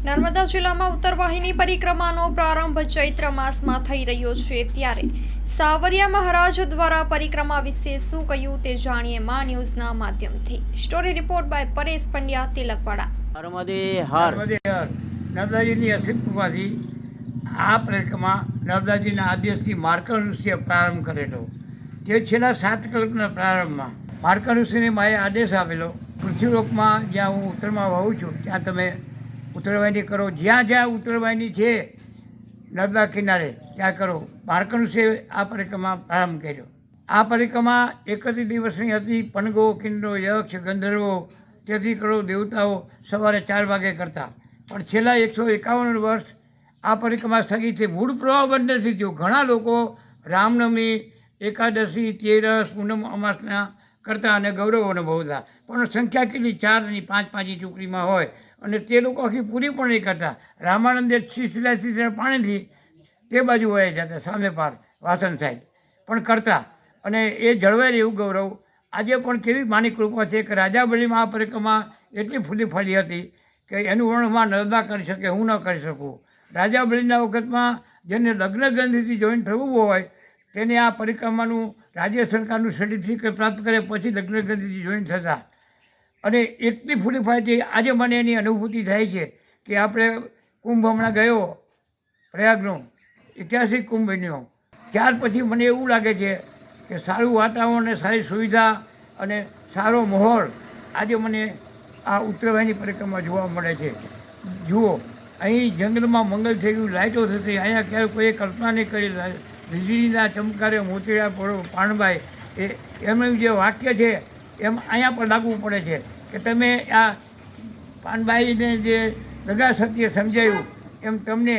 નર્મદા જિલ્લામાં ઉત્તરવાહિની પરિક્રમાનો પ્રારંભ ચૈત્ર માસમાં થઈ રહ્યો છે ત્યારે સાવરિયા મહારાજ દ્વારા પરિક્રમા વિશે શું કહ્યું તે જાણીએ મા ન્યૂઝના માધ્યમથી। Story report by Paresh Pandya, Tilakwada. Narmade Har નર્મદાજીની અસ્તિત્વમાંથી આ પરિક્રમા નર્મદાજીના આદેશથી માર્કંડ ઋષિએ પ્રારંભ કરેલો। તે છેલ્લા 7 કલ્પના પ્રારંભમાં માર્કંડ ઋષિને માએ આદેશ આપેલો, પૃથ્વીલોકમાં જ્યાં હું ઉત્તરમાં વહું છું ત્યાં તમે ઉત્તરવાહિની કરો, જ્યાં જ્યાં ઉત્તરવાહિની છે નર્મદા કિનારે ત્યાં કરો। માર્કંડ ઋષિએ આ પરિક્રમા પ્રારંભ કર્યો। આ પરિક્રમા 31 દિવસની હતી। પનગો, કિન્નરો, યક્ષ, ગંધર્વો, 33 કરોડ દેવતાઓ સવારે 4 વાગે કરતા, પણ છેલ્લા 151 વર્ષ આ પરિક્રમા સ્થગિત થઈ। મૂળ પ્રવાહ બંધ નથી થયો। ઘણા લોકો રામનવમી, એકાદશી, તેરસ, પૂનમ અમાસના કરતા અને ગૌરવ અનુભવતા, પણ સંખ્યા કેટલી 4 ની 5-5ની ટુકડીમાં હોય અને તે લોકો આખી પૂરી પણ નહીં કરતા। રામાનંદે શિલાથી પાણીથી તે બાજુ વહી જતા, સામે પાર વાસણ સાઈડ પણ કરતા, અને એ જળવાઈ એવું ગૌરવ આજે પણ કેવી માની કૃપા છે કે રાજા બલીમાં આ પરિક્રમા એટલી ફૂલી ફળી હતી કે એનું વર્ણનમાં નર્મદા કરી શકે, હું ન કરી શકું। રાજા બલીના વખતમાં જેને લગ્ન ગ્રંથિથી જોઈન થવું હોય તેને આ પરિક્રમાનું રાજ્ય સરકારનું સર્ટિફિકેટ પ્રાપ્ત કરે પછી લગ્ન ગ્રંથિથી જોઈન થતા, અને એટલી ફૂલી ફળી આજે મને એની અનુભૂતિ થાય છે કે આપણે કુંભ હમણાં ગયો, પ્રયાગનો ઐતિહાસિક કુંભ બન્યો, ત્યાર પછી મને એવું લાગે છે કે સારું વાતાવરણ અને સારી સુવિધા અને સારો માહોલ આજે મને આ ઉત્તરવાહિની પરિક્રમા જોવા મળે છે। જુઓ, અહીં જંગલમાં મંગલ થઈ ગયું, લાઇટો થતી, અહીંયા ક્યારે કોઈએ કલ્પના નહીં કરી, વીજળીના ચમકારે મોતીડા પડો પાણબાઈ, એમનું જે વાક્ય છે એમ અહીંયા પણ લાગવું પડે છે કે તમે આ પાનબાઈને જે દગા સત્ય સમજાયું એમ તમને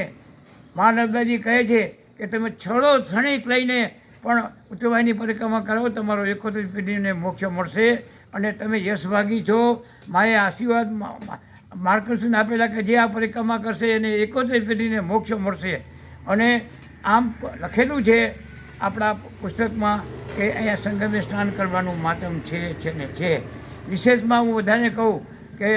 મા નર્મદાજી કહે છે કે તમે છડો ક્ષણિક લઈને પણ ઉત્તરવાહિની પરિક્રમા કરો, તમારો 71 પેઢીને મોક્ષ મળશે અને તમે યશભાગી છો। માએ આશીર્વાદ માર્ગદર્શન આપેલા કે જે આ પરિક્રમા કરશે એને 71 પેઢીને મોક્ષ મળશે। અને આમ લખેલું છે આપણા પુસ્તકમાં કે અહીંયા સંગમે સ્નાન કરવાનું માતમ છે ને છે। વિશેષમાં હું બધાને કહું કે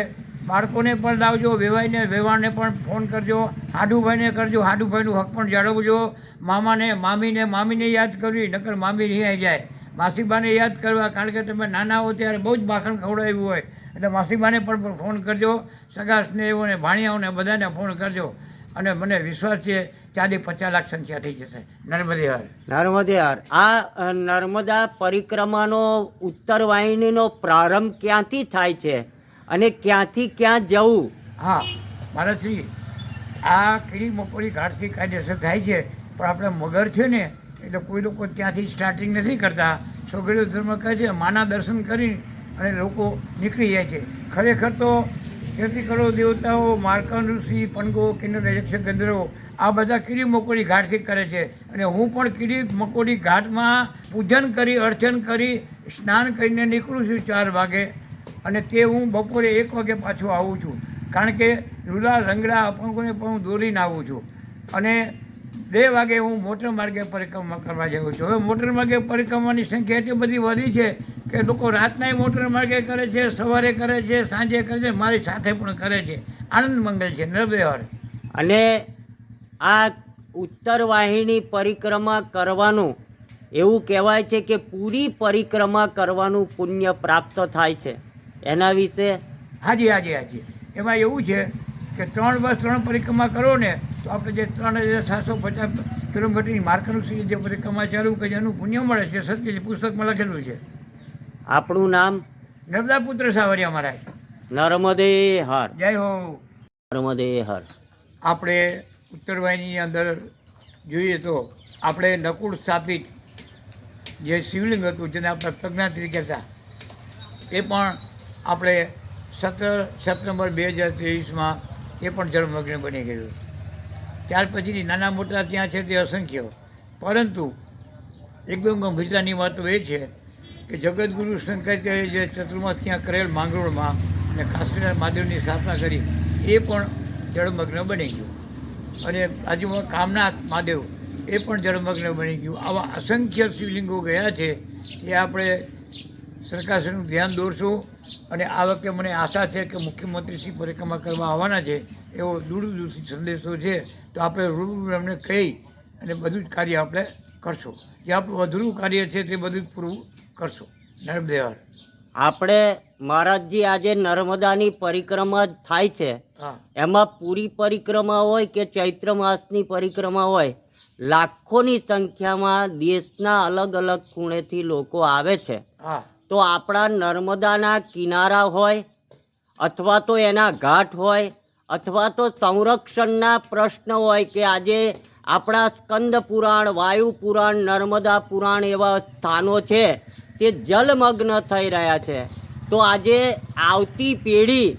બાળકોને પણ લાવજો, વેવાને પણ ફોન કરજો, હાડુભાઈને કરજો, હાડુભાઈનું હક પણ જાળવજો, મામીને યાદ કરવી, નકર મામી નહીં આવી જાય, માસીબાને યાદ કરવા, કારણ કે તમે નાના હો ત્યારે બહુ જ માખણ ખવડાવ્યું હોય એટલે માસીબાને પણ ફોન કરજો, સગા સ્નેહીઓને, ભાણિયાઓને બધાને ફોન કરજો, અને મને વિશ્વાસ છે 40-50 લાખ સંખ્યા થઈ જશે। નર્મદે હર, નર્મદે હર। આ નર્મદા પરિક્રમાનો ઉત્તરવાહિનીનો પ્રારંભ ક્યાંથી થાય છે અને ક્યાંથી ક્યાં જવું? હા મહારાજશ્રી, આ કીડી મકોડી ઘાટથી કાયદેસર થાય છે, પણ આપણે મગર છે ને એટલે કોઈ લોકો ત્યાંથી સ્ટાર્ટિંગ નથી કરતા। છોકરીઓ ધર્મ કહે છે માના દર્શન કરી અને લોકો નીકળી જાય છે। ખરેખર તો 33 કરોડ દેવતાઓ, માર્કંડ ઋષિ, પનગો, કિન્નર, યક્ષ, ગંધર્વો આ બધા કીડી મકોડી ઘાટથી કરે છે, અને હું પણ કીડી મકોડી ઘાટમાં પૂજન કરી, અર્ચન કરી, સ્નાન કરીને નીકળું છું 4 વાગે, અને તે હું બપોરે 1 વાગે પાછો આવું છું, કારણ કે રૂલા રંગડા અપંગોને પણ હું દોરીને આવું છું, અને 2 વાગે હું મોટર માર્ગે પરિક્રમા કરવા જાઉં છું। હવે મોટર માર્ગે પરિક્રમાની સંખ્યા એટલી બધી વધી છે કે લોકો રાતના મોટર માર્ગે કરે છે, સવારે કરે છે, સાંજે કરે છે, મારી સાથે પણ કરે છે। આનંદ મંગલ છે। નર્મદે હર। અને આ ઉત્તરવાહિની પરિક્રમા કરવાનું એવું કહેવાય છે કે પૂરી પરિક્રમા કરવાનું પુણ્ય પ્રાપ્ત થાય છે, એના વિશે? હાજી, એમાં એવું છે કે 3 વર્ષ 3 પરિક્રમા કરો ને તો આપણે જે 3750 કિલોમીટરની માર્કંડ ઋષિએ જે પરિક્રમા ચાલુ કરી એનું પુણ્ય મળે છે। સત્ય છે, પુસ્તકમાં લખેલું છે। આપણું નામ? નર્મદા પુત્ર સાવરિયા મહારાજ। નર્મદે હર, જય હો। નર્મદે હર। આપણે ઉત્તરવાહિનીની અંદર જોઈએ તો આપણે નકુળ સ્થાપિત જે શિવલિંગ હતું જેને આપણે પ્રજ્ઞાત્રી કહેતા, એ પણ આપણે 17 સપ્ટેમ્બર 2023માં એ પણ જળમગ્ન બની ગયું। ત્યાર પછીની નાના મોટા ત્યાં છે તે અસંખ્ય, પરંતુ એકદમ ગંભીરતાની વાતો એ છે કે જગતગુરુ શંકરાચાર્ય જે ચતુર્માસ ત્યાં કરેલ માંગરોળમાં અને કાશ્મીર મહાદેવની સ્થાપના કરી એ પણ જળમગ્ન બની ગયું, અને બાજુમાં કામનાથ મહાદેવ એ પણ જળમગ્ન બની ગયું। આવા અસંખ્ય શિવલિંગો ગયા છે એ આપણે સરકારશ્રીનું ધ્યાન દોરશો અને આ વખતે મને આશા છે કે મુખ્યમંત્રીશ્રી પરિક્રમા કરવા આવવાના છે એવો દૂર દૂરથી સંદેશો છે. તો આપણે રૂબરૂ એમને કહી અને બધું જ કાર્ય આપણે કરશો. જે આપણું અધૂરું કાર્ય છે તે બધું જ પૂરું કરશો. નર્મદે હર. આપણે મહારાજજી આજે નર્મદાની પરિક્રમા થાય છે, હા એમાં પૂરી પરિક્રમા હોય કે ચૈત્ર માસની પરિક્રમા હોય, લાખોની સંખ્યામાં દેશના અલગ અલગ ખૂણેથી લોકો આવે છે. હા તો આપણા નર્મદાના કિનારા હોય અથવા તો એના ઘાટ હોય અથવા તો સંરક્ષણના પ્રશ્ન હોય કે આજે આપણા સ્કંદ પુરાણ, વાયુ પુરાણ, નર્મદા પુરાણ એવા સ્થાનો છે તે જલમગ્ન થઈ રહ્યા છે. તો આજે આવતી પેઢી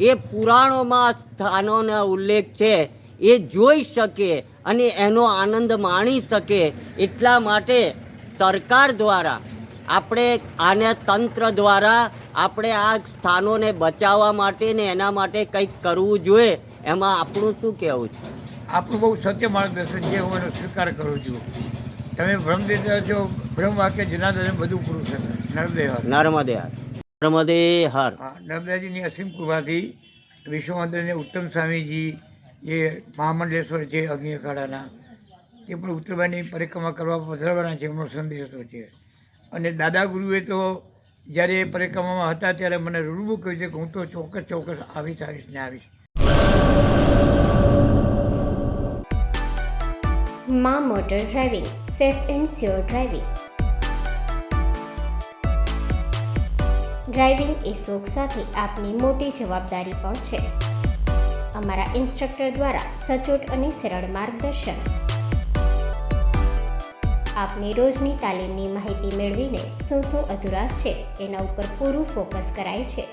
એ પુરાણોમાં સ્થાનોનો ઉલ્લેખ છે એ જોઈ શકે અને એનો આનંદ માણી શકે. એટલા માટે સરકાર દ્વારા આપણે આને તંત્ર દ્વારા આપણે આ સ્થાનોને બચાવવા માટે ને એના માટે કંઈક કરવું જોઈએ. એમાં આપણું શું કહેવું છે? આપણું બહુ સત્ય માર્ગદર્શન છે, હું એનો સ્વીકાર કરું છું. તમે બ્રહ્મદેવ છો, બ્રહ્મ વાક્ય જનાર્દન બધું પૂરું થશે. નર્મદે હર. નર્મદે હર. નર્મદે હર. હા, નર્મદાજીની અસીમ કૃપાથી વિશ્વવંદનીય ઉત્તમ સ્વામીજી જે મહામંડલેશ્વર છે અગ્નિ અખાડાના, તે પણ ઉત્તરભાઈની પરિક્રમા કરવા પધરાવવાના છે, એમનો સંદેશો છે. અને દાદા ગુરુએ તો જ્યારે એ પરિક્રમામાં હતા ત્યારે મને રૂબરૂ કહ્યું છે કે હું તો ચોક્કસ આવીશ ને આવીશ. માં motor driving, safe and sure driving. Driving એ શોખ સાથે આપની મોટી જવાબદારી પણ છે. અમારા ઇન્સ્ટ્રક્ટર દ્વારા સચોટ અને સરળ માર્ગદર્શન. આપની રોજની તાલીમની માહિતી મેળવીને શું અધુરાશ છે એના ઉપર પૂરું ફોકસ કરાય છે.